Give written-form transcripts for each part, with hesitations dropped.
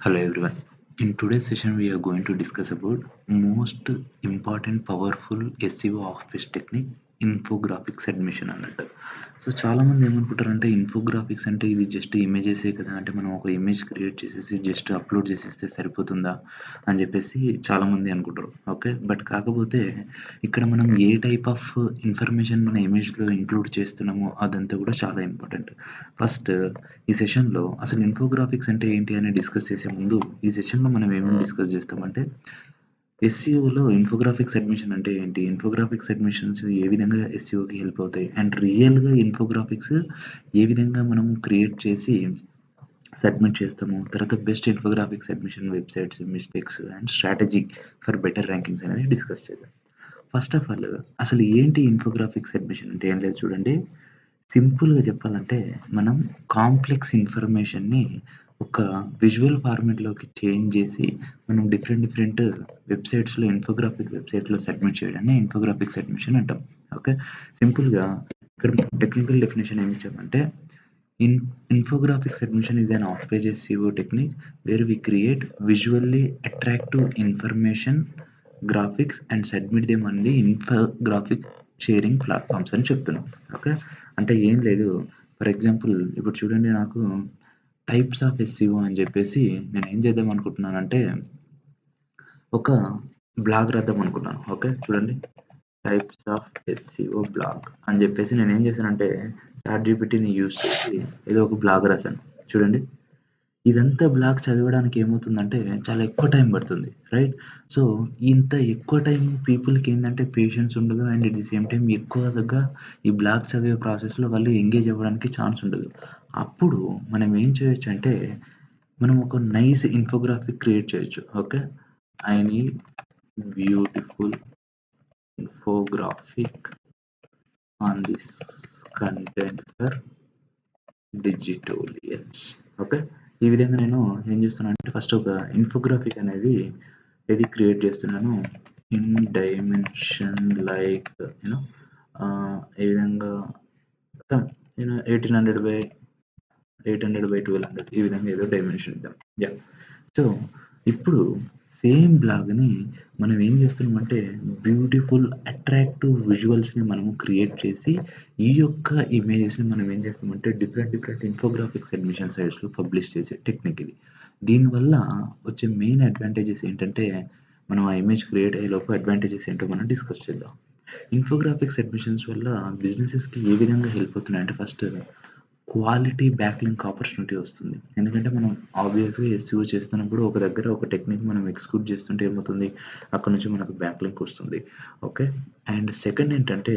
Hello everyone. In today's session, we are going to discuss about most important powerful SEO of technique infographics admission అన్నట్టు. So చాలామంది ఏమనుకుంటారంటే infographics అంటే ఇది just ఇమేజెసే కదా! అంటే మనం ఒక ఇమేజ్ క్రియేట్ చేసేసి జస్ట్ అప్‌లోడ్ చేసేస్తే సరిపోతుందా? అని చెప్పేసి చాలామంది అనుకుంటారు. ఓకే. బట్ కాకపోతే ఇక్కడ మనం ఏ టైప్ ఆఫ్ ఇన్ఫర్మేషన్ మన ఇమేజ్‌లో ఇంక్లూడ్ చేస్తున్నామో అదంతా కూడా చాలా ఇంపార్టెంట్. ఫస్ట్ ఈ సెషన్‌లో అసలు ఇన్ఫోగ్రాఫిక్స్ అంటే ఏంటి అని డిస్కస్ చేసే ముందు, ఈ సెషన్‌లో మనం ఏమేమి డిస్కస్ చేస్తామంటే, ఎస్‌సిఓలో ఇన్ఫోగ్రాఫిక్స్ అడ్మిషన్ అంటే ఏంటి? ఇన్ఫోగ్రాఫిక్స్ అడ్మిషన్స్ ఏ విధంగా ఎస్‌సిఓకి హెల్ప్ అవుతాయి? అండ్ రియల్‌గా ఇన్ఫోగ్రాఫిక్స్ ఏ విధంగా మనం క్రియేట్ చేసి సబ్మిట్ చేస్తాము? తర్వాత best infographics admission websites, mistakes and strategy for better rankings అనేది డిస్కస్ చేద్దాం. ఫస్ట్ ఆఫ్ ఆల్ అసలు ఏంటి ఇన్ఫోగ్రాఫిక్స్ అడ్మిషన్ అంటే ఏం లేదు చూడండి. సింపుల్‌గా చెప్పాలంటే మనం కాంప్లెక్స్ ఇన్ఫర్మేషన్‌ని ఒక విజువల్ ఫార్మాట్‌లోకి చేంజ్ జేసి మనం డిఫరెంట్ వెబ్‌సైట్స్‌లో ఇన్ఫోగ్రాఫిక్ వెబ్‌సైట్‌లో సబ్మిట్ చేయడాన్ని ఇన్ఫోగ్రాఫిక్స్ సబ్మిషన్ అంటాం. ఓకే. సింపుల్‌గా ఇక్కడ టెక్నికల్ డెఫినిషన్ ఏమి ఇచ్చామంటే infographic submission is an off page SEO technique where we create visually attractive information graphics and submit them on the infographic sharing platforms అని చెప్తున్నాం. ఓకే. అంటే ఏం లేదు. ఫర్ ఎగ్జాంపుల్ ఇప్పుడు చూడండి నాకు టైప్స్ ఆఫ్ ఎస్‌సిఓ అని జెప్పేసి నేనేం చేద్దాం అనుకుంటున్నానంటే, ఒక బ్లాగ్ రాద్దాం అనుకున్నాను. ఓకే. చూడండి. టైప్స్ ఆఫ్ ఎస్‌సిఓ బ్లాగ్ అని జెప్పేసి నేనేం చేశానంటే, చాట్‌జీపీటీని యూజ్ చేసి ఏదో ఒక బ్లాగ్ రాసాను. చూడండి. ఇదంతా బ్లాగ్ చదవడానికి ఏమవుతుందంటే, చాలా ఎక్కువ టైం పడుతుంది. రైట్? సో, ఇంత ఎక్కువ టైం పీపుల్‌కి ఏందంటే పేషెన్స్ ఉండదు. And at the same time ఎక్కువగా ఈ బ్లాగ్ చదివే ప్రాసెస్‌లో వాళ్ళు ఎంగేజ్ అవ్వడానికి ఛాన్స్ ఉండదు. అప్పుడు మనం ఏం చేయొచ్చంటే, మనం ఒక నైస్ ఇన్ఫోగ్రాఫిక్ క్రియేట్ చేయొచ్చు. Okay. I need beautiful infographic on this content for Digitolians. Okay. ఈ విధంగా నేను ఏం చేస్తున్నానంటే ఫస్ట్ ఒక ఇన్ఫోగ్రాఫిక్ అనేది క్రియేట్ చేస్తున్నాను. ఇన్ డైమెన్షన్ లైక్ యూనో ఈ విధంగా మొత్తం 1800 బై 800 బై 1200 ఈ విధంగా ఏదో డైమెన్షన్ ఇద్దాం. యాహ్! సో, ఇప్పుడు సేమ్ బ్లాగ్‌ని మనం ఏం చేస్తున్నామంటే బ్యూటిఫుల్ అట్రాక్టివ్ విజువల్స్‌ని మనము క్రియేట్ చేసి ఈ యొక్క ఇమేజెస్‌ని మనం ఏం చేస్తామంటే డిఫరెంట్ ఇన్ఫోగ్రాఫిక్స్ అడ్మిషన్ సైట్స్‌లో పబ్లిష్ చేసే టెక్నిక్ ఇది. దీనివల్ల వచ్చే మెయిన్ అడ్వాంటేజెస్ ఏంటంటే మనం ఆ ఇమేజ్ క్రియేట్ అయ్యేలోపు అడ్వాంటేజెస్ ఏంటో మనం డిస్కస్ చేద్దాం. ఇన్ఫోగ్రాఫిక్స్ అడ్మిషన్స్ వల్ల బిజినెసెస్‌కి ఏ విధంగా హెల్ప్ అవుతున్నాయంటే ఫస్ట్ క్వాలిటీ బ్యాక్‌లింక్ ఆపర్చునిటీ వస్తుంది. ఎందుకంటే మనం ఆబ్వియస్‌గా ఎస్‌సిఓ చేస్తున్నప్పుడు ఒక దగ్గర ఒక టెక్నిక్ మనం ఎగ్జిక్యూట్ చేస్తుంటే ఏమవుతుంది? అక్కడి నుంచి మనకు బ్యాక్‌లింక్ వస్తుంది. ఓకే. అండ్ సెకండ్ ఏంటంటే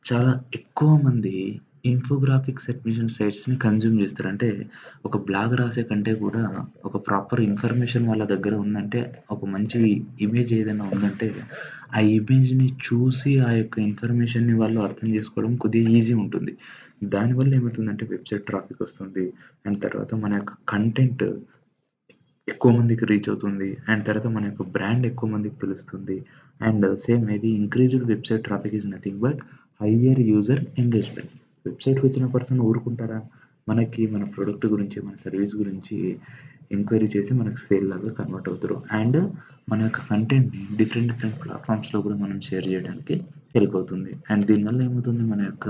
చాలా ఎక్కువ మంది ఇన్ఫోగ్రాఫిక్స్ సబ్మిషన్ సైట్స్‌ని కన్జ్యూమ్ చేస్తారు. అంటే ఒక బ్లాగ్ రాసే కంటే కూడా ఒక ప్రాపర్ ఇన్ఫర్మేషన్ వాళ్ళ దగ్గర ఉందంటే, ఒక మంచి ఇమేజ్ ఏదైనా ఉందంటే, ఆ ఇమేజ్‌ని చూసి ఆ యొక్క ఇన్ఫర్మేషన్‌ని వాళ్ళు అర్థం చేసుకోవడం కొద్దిగా ఈజీ ఉంటుంది. దానివల్ల ఏమవుతుందంటే వెబ్‌సైట్ ట్రాఫిక్ వస్తుంది. అండ్ తర్వాత మన యొక్క కంటెంట్ ఎక్కువ మందికి రీచ్ అవుతుంది. అండ్ తర్వాత మన యొక్క బ్రాండ్ ఎక్కువ మందికి తెలుస్తుంది. అండ్ సేమ్ ఇది increased website traffic is nothing but hire user engagement. వెబ్‌సైట్‌కి వచ్చిన పర్సన్ ఊరుకుంటారా? మనకి మన ప్రొడక్ట్ గురించి, మన సర్వీస్ గురించి ఎంక్వైరీ చేసి మనకు సేల్ లాగా కన్వర్ట్ అవుతారు. అండ్ మన యొక్క కంటెంట్‌ని డిఫరెంట్ ప్లాట్‌ఫార్మ్స్‌లో కూడా మనం షేర్ చేయడానికి హెల్ప్ అవుతుంది. అండ్ దీనివల్ల ఏమవుతుంది మన యొక్క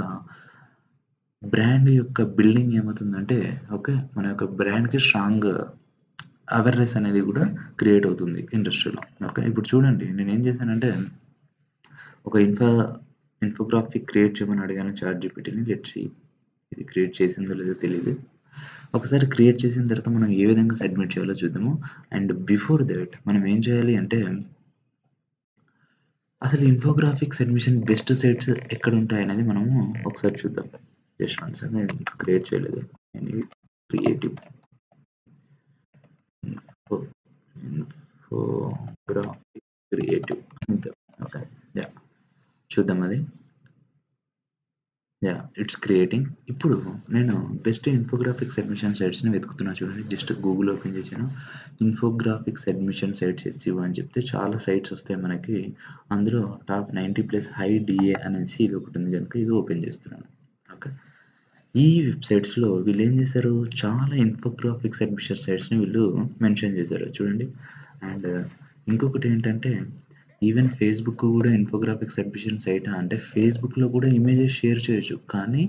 బ్రాండ్ యొక్క బిల్డింగ్ ఏమవుతుందంటే ఓకే. మన యొక్క బ్రాండ్‌కి స్ట్రాంగ్ అవేర్‌నెస్ అనేది గూడా క్రియేట్ అవుతుంది ఇండస్ట్రీలో. ఓకే. ఇప్పుడు చూడండి నేనేం చేశానంటే, ఒక ఇన్ఫోగ్రాఫిక్ క్రియేట్ చేయమని అడిగాను చాట్‌జీపీటీని. లెట్స్ సీ ఇది క్రియేట్ చేసిందో లేదో తెలీదు. ఒకసారి క్రియేట్ చేసిన తర్వాత మనం ఏ విధంగా సబ్మిట్ చేయాలో చూద్దాము. అండ్ బిఫోర్ థట్ మనం ఏం చేయాలి అంటే, అసలు ఇన్ఫోగ్రాఫిక్ సబ్మిషన్ బెస్ట్ సైట్స్ ఎక్కడుంటాయనేది మనము ఒకసారి చూద్దాం. జస్ట్ వన్స్ నేను క్రియేట్ చేయలేదు. I need creative info infographic creative అంతే. ఓకే. యాహ్! చూద్దాం అది. యాహ్! It's creating. ఇప్పుడు నేను బెస్ట్ ఇన్ఫోగ్రాఫిక్ సబ్మిషన్ సైట్స్‌ని వెతుకుతున్నా చూడండి. జస్ట్ గూగుల్ ఓపెన్ చేశాను. ఇన్ఫోగ్రాఫిక్ సబ్మిషన్ సైట్స్ ఎస్‌సిఓ అని చెప్తే చాలా సైట్స్ వస్తాయి మనకి. అందులో టాప్ 90 ప్లస్ హై డీఏ అనేసి ఇది ఒకటి ఉంది గనుక ఇది ఓపెన్ చేస్తున్నాను. ఓకే. ఈ వెబ్‌సైట్స్‌లో వీళ్ళేం చేశారు, చాలా ఇన్ఫోగ్రాఫిక్స్ అడ్మిషన్ సైట్స్‌ని వీళ్ళు మెన్షన్ చేశారు చూడండి. అండ్ ఇంకొకటేంటంటే, ఈవెన్ ఫేస్‌బుక్ కూడా ఇన్ఫోగ్రాఫిక్స్ అడ్మిషన్ సైటా అంటే, ఫేస్‌బుక్‌లో కూడా ఇమేజెస్ షేర్ చేయొచ్చు. కానీ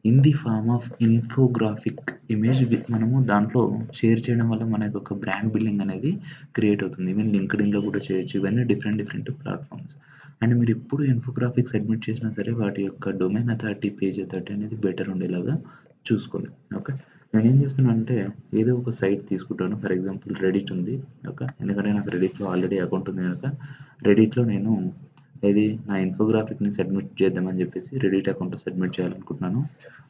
in the form of infographic image మనము దాంట్లో షేర్ చేయడం వల్ల మనకొక బ్రాండ్ బిల్డింగ్ అనేది క్రియేట్ అవుతుంది. ఈవెన్ లింక్డ్ఇన్‌లో కూడా చేయొచ్చు. ఇవన్నీ డిఫరెంట్ డిఫరెంట్ ప్లాట్‌ఫార్మ్స్. అండ్ మీరెప్పుడు ఇన్ఫోగ్రాఫిక్స్ సబ్మిట్ చేసినా సరే వాటి యొక్క డొమైన్ అథారిటీ, పేజ్ అథారిటీ అనేది బెటర్ ఉండేలాగా చూసుకోండి. ఓకే. నేనేం చేస్తున్నానంటే ఏదో ఒక సైట్ తీసుకుంటాను. ఫర్ ఎగ్జాంపుల్ రెడిట్ ఉంది. ఓకే. ఎందుకంటే నాకు రెడిట్‌లో ఆల్రెడీ అకౌంట్ ఉంది గనక రెడిట్‌లో నేను ఏది నా ఇన్ఫోగ్రాఫిక్‌ని సబ్మిట్ చేద్దామని చెప్పేసి రెడిట్ అకౌంట్ సబ్మిట్ చేయాలనుకుంటున్నాను.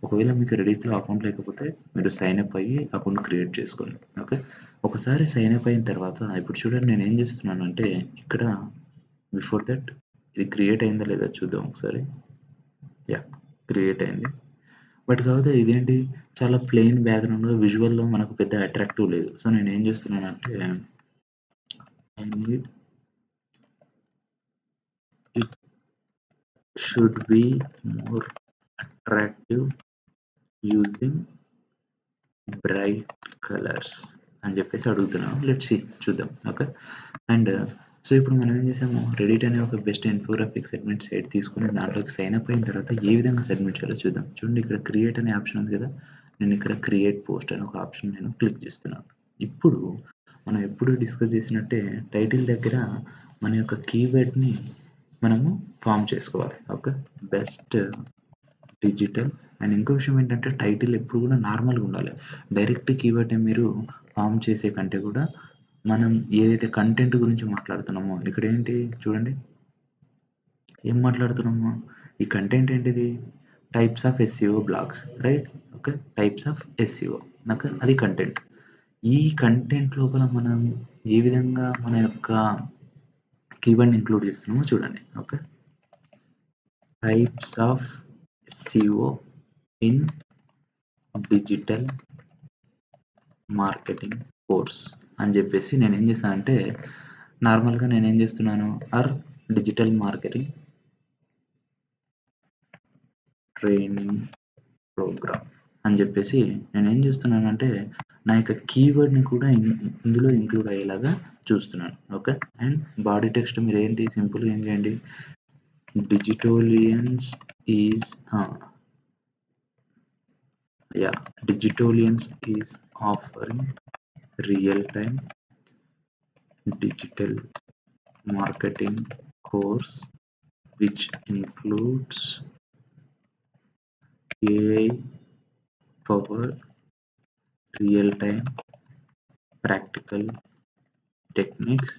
ఒకవేళ మీకు రెడిట్‌లో అకౌంట్ లేకపోతే మీరు సైన్ అప్ అయ్యి అకౌంట్ క్రియేట్ చేసుకోండి. ఓకే. ఒకసారి సైన్ అప్ అయిన తర్వాత ఇప్పుడు చూడండి నేనేం చేస్తున్నానంటే ఇక్కడ బిఫోర్ దట్ ఇది క్రియేట్ అయిందా లేదా చూద్దాం ఒకసారి. యాహ్! క్రియేట్ అయింది. బట్ కాకపోతే ఇదేంటి చాలా ప్లెయిన్ బ్యాక్‌గ్రౌండ్‌గా విజువల్‌లో మనకు పెద్ద అట్రాక్టివ్ లేదు. సో నేనేం చేస్తున్నానంటే I need it should be more attractive using bright colours అని చెప్పేసి అడుగుతున్నాను. లెట్స్ సీ చూద్దాం. ఓకే. అండ్ సో ఇప్పుడు మనం ఏం చేసాము రెడిట్ అనే ఒక బెస్ట్ ఇన్ఫోగ్రాఫిక్ సెగ్మెంట్ సైట్ తీసుకొని దాంట్లోకి సైన్ అప్ అయిన తర్వాత ఏ విధంగా సబ్మిట్ చేయాలో చూద్దాం. చూడండి ఇక్కడ క్రియేట్ అనే ఆప్షన్ ఉంది కదా! నేను ఇక్కడ క్రియేట్ పోస్ట్ అనే ఒక ఆప్షన్ నేను క్లిక్ చేస్తున్నాను. ఇప్పుడు మనం ఎప్పుడు డిస్కస్ చేసినట్టే టైటిల్ దగ్గర మన యొక్క కీవర్డ్‌ని మనము ఫార్మ్ చేసుకోవాలి. ఓకే. బెస్ట్ డిజిటల్ అండ్ ఇంకో విషయం ఏంటంటే టైటిల్ ఎప్పుడు కూడా నార్మల్‌గా ఉండాలి. డైరెక్ట్ కీవర్డ్‌ని మీరు ఫార్మ్ చేసే కంటే కూడా మనం ఏదైతే కంటెంట్ గురించి మాట్లాడుతున్నామో ఇక్కడేంటి చూడండి. ఏం మాట్లాడుతున్నాము? ఈ కంటెంట్ ఏంటిది? Types of SEO blogs right? Okay. Types of SEO okay. అది కంటెంట్. ఈ కంటెంట్ లోపల మనం ఏ విధంగా మన యొక్క కీవర్డ్‌ని ఇంక్లూడ్ చేస్తున్నామో చూడండి. Okay. Types of SCO in digital marketing course అని చెప్పేసి నేనేం చేశానంటే నార్మల్‌గా నేనేం చేస్తున్నాను డిజిటల్ మార్కెటింగ్ ట్రైనింగ్ ప్రోగ్రామ్ అని చెప్పేసి నేనేం చేస్తున్నానంటే నా యొక్క కీవర్డ్‌ని కూడా ఇందులో ఇంక్లూడ్ అయ్యేలాగా చూస్తున్నాను. ఓకే. అండ్ బాడీ టెక్స్ట్ మీరేంటి సింపుల్‌గా ఏం చేయండి Digitolians is Digitolians is offering real time digital marketing course which includes AI powered real-time practical techniques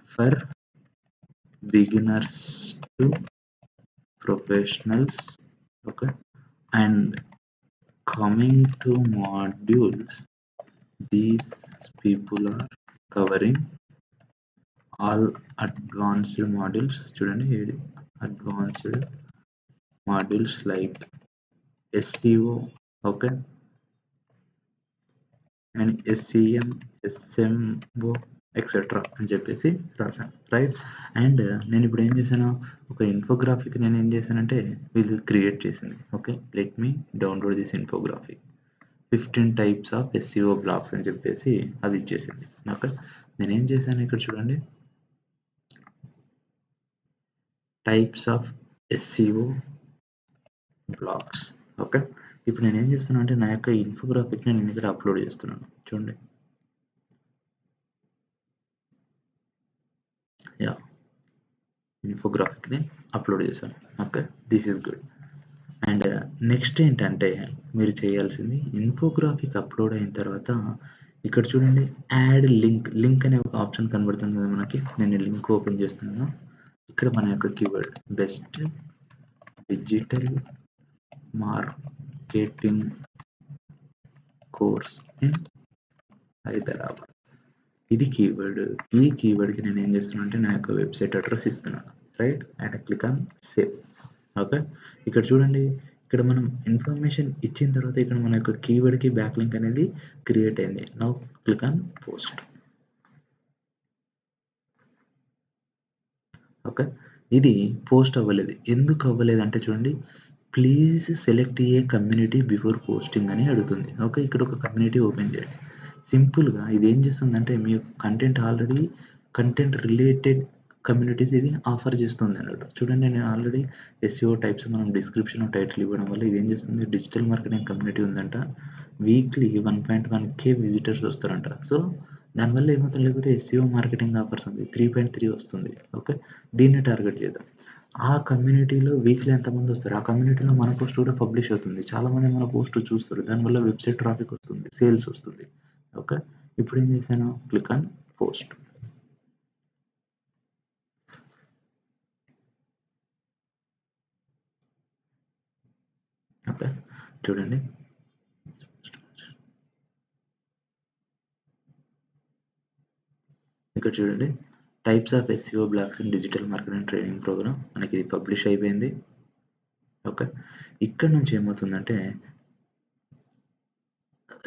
for beginners to professionals. Okay. And coming to modules, these people are covering all advanced modules. చూడండి ఇది advanced modules like SEO, okay, and SEM, SMO etcetera అని చెప్పేసి రాశాను. Right. And నేను ఇప్పుడు ఏం చేశాను ఒక ఇన్ఫోగ్రాఫిక్ నేను ఏం చేశానంటే వీళ్ళు క్రియేట్ చేసింది. Okay. Let me download this infographic 15 types of SEO blogs అని చెప్పేసి అది ఇచ్చేసింది. ఓకే. నేనేం చేశాను ఇక్కడ చూడండి types of SEO blogs. Okay. ఇప్పుడు నేనేం చేస్తున్నా అంటే నా యొక్క ఇన్ఫోగ్రాఫిక్‌ని నేను ఇక్కడ అప్లోడ్ చేస్తున్నాను. చూడండి. యాహ్! ఇన్ఫోగ్రాఫిక్‌ని అప్లోడ్ చేశాను. Okay. This is good. And next ఏంటంటే మీరు చేయాల్సింది ఇన్ఫోగ్రాఫిక్ అప్లోడ్ అయిన తర్వాత ఇక్కడ చూడండి యాడ్ లింక్ అనే ఒక ఆప్షన్ కనబడుతుంది కదా మనకి. నేను ఈ లింక్ ఓపెన్ చేస్తున్నాను. ఇక్కడ మన యొక్క keyword best digital marketing course in Hyderabad. ఇది కీవర్డ్. ఈ కీవర్డ్‌కి నేను ఏం చేస్తున్నా అంటే నా యొక్క వెబ్‌సైట్ అడ్రెస్ ఇస్తున్నాను. Right. And click on save. Okay. ఇక్కడ చూడండి ఇక్కడ మనం ఇన్ఫర్మేషన్ ఇచ్చిన తర్వాత ఇక్కడ మన యొక్క కీవర్డ్‌కి బ్యాక్ లింక్ అనేది క్రియేట్ అయింది. Now click on post. Okay. ఇది పోస్ట్ అవ్వలేదు. ఎందుకు అవ్వలేదంటే చూడండి please select A community before posting అని అడుగుతుంది. ఓకే. ఇక్కడ ఒక కమ్యూనిటీ ఓపెన్ చేయండి. సింపుల్‌గా ఇదేం చేస్తుందంటే మీ content already content related communities ఇది ఆఫర్ చేస్తుందన్నట్టు. చూడండి నేను ఆల్రెడీ ఎస్‌ఈఓ టైప్స్ మనం డిస్క్రిప్షన్, టైటిల్ ఇవ్వడం వల్ల ఇదేం చేస్తుంది డిజిటల్ మార్కెటింగ్ కమ్యూనిటీ ఉందంట. వీక్లీ 1.1K విజిటర్స్ వస్తారంట. సో, దానివల్ల ఏమవుతుంది లేకపోతే ఎస్‌ఈఓ మార్కెటింగ్ ఆఫర్స్ ఉంది. 3.3 వస్తుంది. ఓకే. దీన్ని టార్గెట్ చేద్దాం. ఆ కమ్యూనిటీలో వీక్లీ ఎంతమందొస్తారు? ఆ కమ్యూనిటీలో మన పోస్ట్ కూడా పబ్లిష్ అవుతుంది. చాలామంది మన పోస్ట్ చూస్తారు. దానివల్ల వెబ్‌సైట్ ట్రాఫిక్ వస్తుంది. సేల్స్ వస్తుంది. ఓకే. ఇప్పుడేం చేశాను? Click on post. ఓకే. చూడండి. ఇక్కడ చూడండి. Types of SEO blogs in digital marketing training program మనకి ఇది పబ్లిష్ అయిపోయింది. ఓకే. ఇక్కడ నుంచి ఏమవుతుందంటే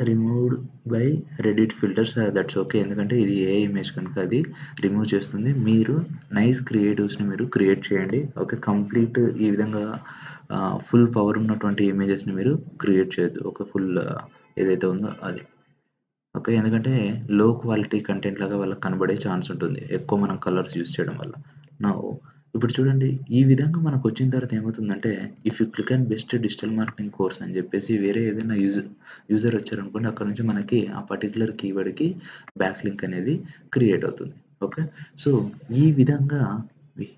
removed by Reddit filters that's okay. ఎందుకంటే ఇది ఏఐ ఇమేజ్ కనుక అది రిమూవ్ చేస్తుంది. మీరు నైస్ క్రియేటివ్స్‌ని మీరు క్రియేట్ చేయండి. ఓకే. కంప్లీట్ ఈ విధంగా ఫుల్ పవర్ ఉన్నటువంటి ఇమేజెస్‌ని మీరు క్రియేట్ చేయొద్దు. ఒక ఫుల్ ఏదైతే ఉందో అది. ఓకే. ఎందుకంటే లో క్వాలిటీ కంటెంట్ లాగా వాళ్ళకి కనబడే ఛాన్స్ ఉంటుంది. ఎక్కువ మనం కలర్స్ యూజ్ చేయడం వల్ల. నౌ ఇప్పుడు చూడండి ఈ విధంగా మనకొచ్చిన తర్వాత ఏమవుతుందంటే if you click on best digital marketing course అని చెప్పేసి వేరే ఏదైనా యూజర్ వచ్చారనుకోండి అక్కడ నుంచి మనకి ఆ పర్టిక్యులర్ కీవర్డ్‌కి బ్యాక్ లింక్ అనేది క్రియేట్ అవుతుంది. ఓకే. సో, ఈ విధంగా వి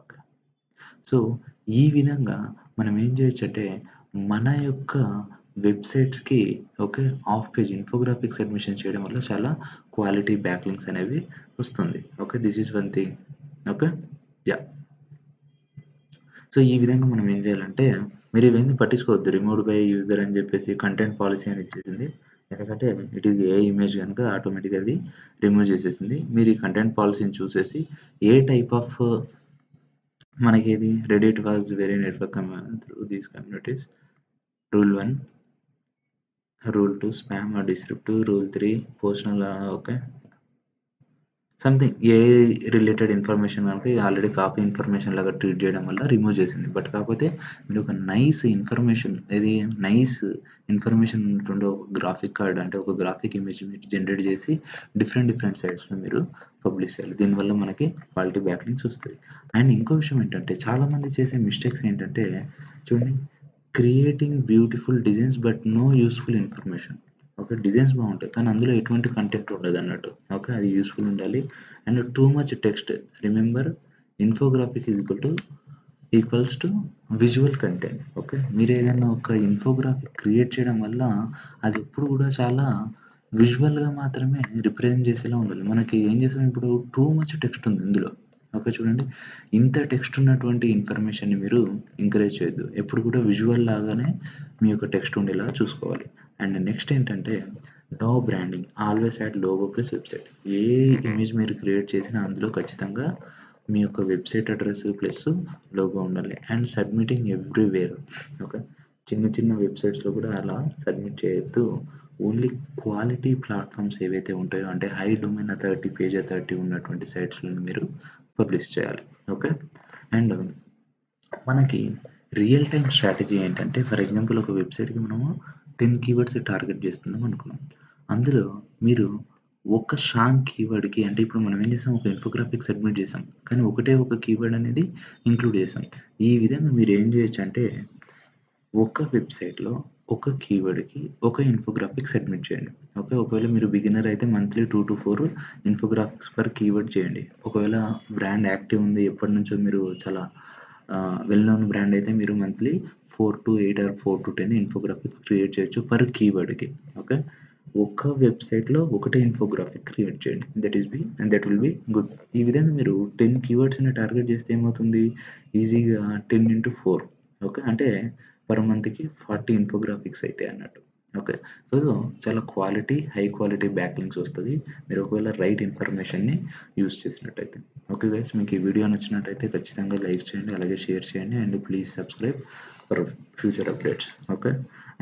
ఓకే. సో, ఈ విధంగా మనం ఏం చేయొచ్చంటే, మన యొక్క వెబ్‌సైట్స్‌కి okay. Half page infographics submission చేయడం వల్ల చాలా క్వాలిటీ బ్యాక్ లింక్స్ అనేవి వస్తుంది. Okay. This is one thing. Okay. Yeah! So, ఈ విధంగా మనం ఏం చేయాలంటే, మీరు ఇవన్నీ పట్టించుకోవద్దు. రిమూవ్డ్ బై యూజర్ అని చెప్పేసి కంటెంట్ పాలిసీ అని ఇచ్చేసింది. ఎందుకంటే ఇట్ ఈస్ ఏఐ ఇమేజ్ గనుక ఆటోమేటిక్‌గా అది రిమూవ్ చేసేసింది. మీరు ఈ కంటెంట్ పాలిసీని చూసేసి ఏ టైప్ ఆఫ్ మనకేది Reddit was very network through these communities. Rule 1, rule 2 spam or disruptive, rule 3 personal okay. Something AI related information గనుక ఇది ఆల్రెడీ కాపీ ఇన్ఫర్మేషన్ లాగా ట్రీట్ చేయడం వల్ల రిమూవ్ చేసింది. బట్ కాకపోతే మీరు ఒక నైస్ ఇన్ఫర్మేషన్ ఇది నైస్ ఇన్ఫర్మేషన్ ఉన్నటువంటి ఒక గ్రాఫిక్ కార్డ్ అంటే ఒక గ్రాఫిక్ ఇమేజ్ మీరు జనరేట్ చేసి డిఫరెంట్ సైట్స్‌లో మీరు పబ్లిష్ చేయాలి. దీనివల్ల మనకి క్వాలిటీ బ్యాక్ లింక్స్ వస్తాయి. అండ్ ఇంకో విషయం ఏంటంటే చాలామంది చేసే మిస్టేక్స్ ఏంటంటే చూడండి creating beautiful designs but no useful information. Okay. Designs బావుంటాయి. కానీ అందులో ఎటువంటి కంటెంట్ ఉండదన్నట్టు. ఓకే. అది యూజ్‌ఫుల్ ఉండాలి. And too much text. Remember infographic equals to visual content. Okay. మీరేదైనా ఒక ఇన్ఫోగ్రాఫిక్ క్రియేట్ చేయడం వల్ల అది ఎప్పుడు కూడా చాలా విజువల్‌గా మాత్రమే రిప్రజెంట్ చేసేలా ఉండాలి. మనకి ఏం చేసాం ఇప్పుడు టూ మచ్ టెక్స్ట్ ఉంది ఇందులో. ఓకే. చూడండి. ఇంత టెక్స్ట్ ఉన్నటువంటి ఇన్ఫర్మేషన్‌ని మీరు ఎంకరేజ్ చేయొద్దు. ఎప్పుడు కూడా విజువల్ లాగానే మీ యొక్క టెక్స్ట్ ఉండేలా చూసుకోవాలి. అండ్ నెక్స్ట్ ఏంటంటే no branding. Always add logo plus website. ఏ ఇమేజ్ మీరు క్రియేట్ చేసినా అందులో ఖచ్చితంగా మీ యొక్క వెబ్‌సైట్ అడ్రెస్ ప్లస్ లోగో ఉండాలి. And submitting everywhere. ఓకే. చిన్న వెబ్‌సైట్స్‌లో కూడా అలా సబ్మిట్ చేయొద్దు. ఓన్లీ క్వాలిటీ ప్లాట్‌ఫార్మ్స్ ఏవైతే ఉంటాయో అంటే high domain authority, page authority ఉన్నటువంటి సైట్స్‌లోని మీరు పబ్లిష్ చేయాలి. ఓకే. అండ్ మనకి రియల్ టైమ్ స్ట్రాటజీ ఏంటంటే ఫర్ ఎగ్జాంపుల్ ఒక వెబ్‌సైట్‌కి మనము 10 కీవర్డ్స్ టార్గెట్ చేస్తున్నాం అనుకున్నాం. అందులో మీరు ఒక స్ట్రాంగ్ కీవర్డ్‌కి అంటే ఇప్పుడు మనం ఏం చేసాం ఒక ఇన్ఫోగ్రాఫిక్ సబ్మిట్ చేసాం. కానీ ఒకటే ఒక కీవర్డ్ అనేది ఇంక్లూడ్ చేసాం. ఈ విధంగా మీరు ఏం చేయొచ్చంటే ఒక వెబ్‌సైట్‌లో ఒక కీవర్డ్‌కి ఒక ఇన్ఫోగ్రాఫిక్ సబ్మిట్ చేయండి. ఓకే. ఒకవేళ మీరు బిగినర్ అయితే మంత్లీ 2-4 ఇన్ఫోగ్రాఫిక్స్ పర్ కీవర్డ్ చేయండి. ఒకవేళ బ్రాండ్ యాక్టివ్ ఉంది ఎప్పటినుంచో మీరు చాలా వెల్ నోన్ బ్రాండ్ అయితే మీరు మంత్లీ 4-8 ఆర్ 4-10 ఇన్ఫోగ్రాఫిక్స్ క్రియేట్ చేయొచ్చు పర్ కీవర్డ్‌కి. ఓకే. ఒక్క వెబ్‌సైట్‌లో ఒకటే ఇన్ఫోగ్రాఫిక్ క్రియేట్ చేయండి. That will be good. ఈ విధంగా మీరు 10 కీవర్డ్స్‌ని టార్గెట్ చేస్తే ఏమవుతుంది ఈజీగా 10/4 ఓకే. అంటే పర్ మంత్‌కి 40 ఇన్ఫోగ్రాఫిక్స్ అయితాయన్నట్టు. ఓకే. సో, చాలా హై క్వాలిటీ బ్యాక్ లింక్స్ వస్తది. మీరు ఒకవేళ రైట్ ఇన్ఫర్మేషన్‌ని యూజ్ చేసినట్టయితే. ఓకే గైస్ మీకు ఈ వీడియో నచ్చినట్టయితే ఖచ్చితంగా లైక్ చేయండి. అలాగే షేర్ చేయండి. And please subscribe for future updates. Okay.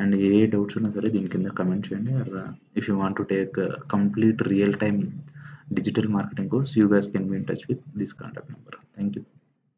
And ఏ డౌట్స్ ఉన్నా సరే దీని కింద కామెంట్ చేయండి. Or if you want to take complete real time digital marketing course, you guys can be in touch with this contact number. Thank you.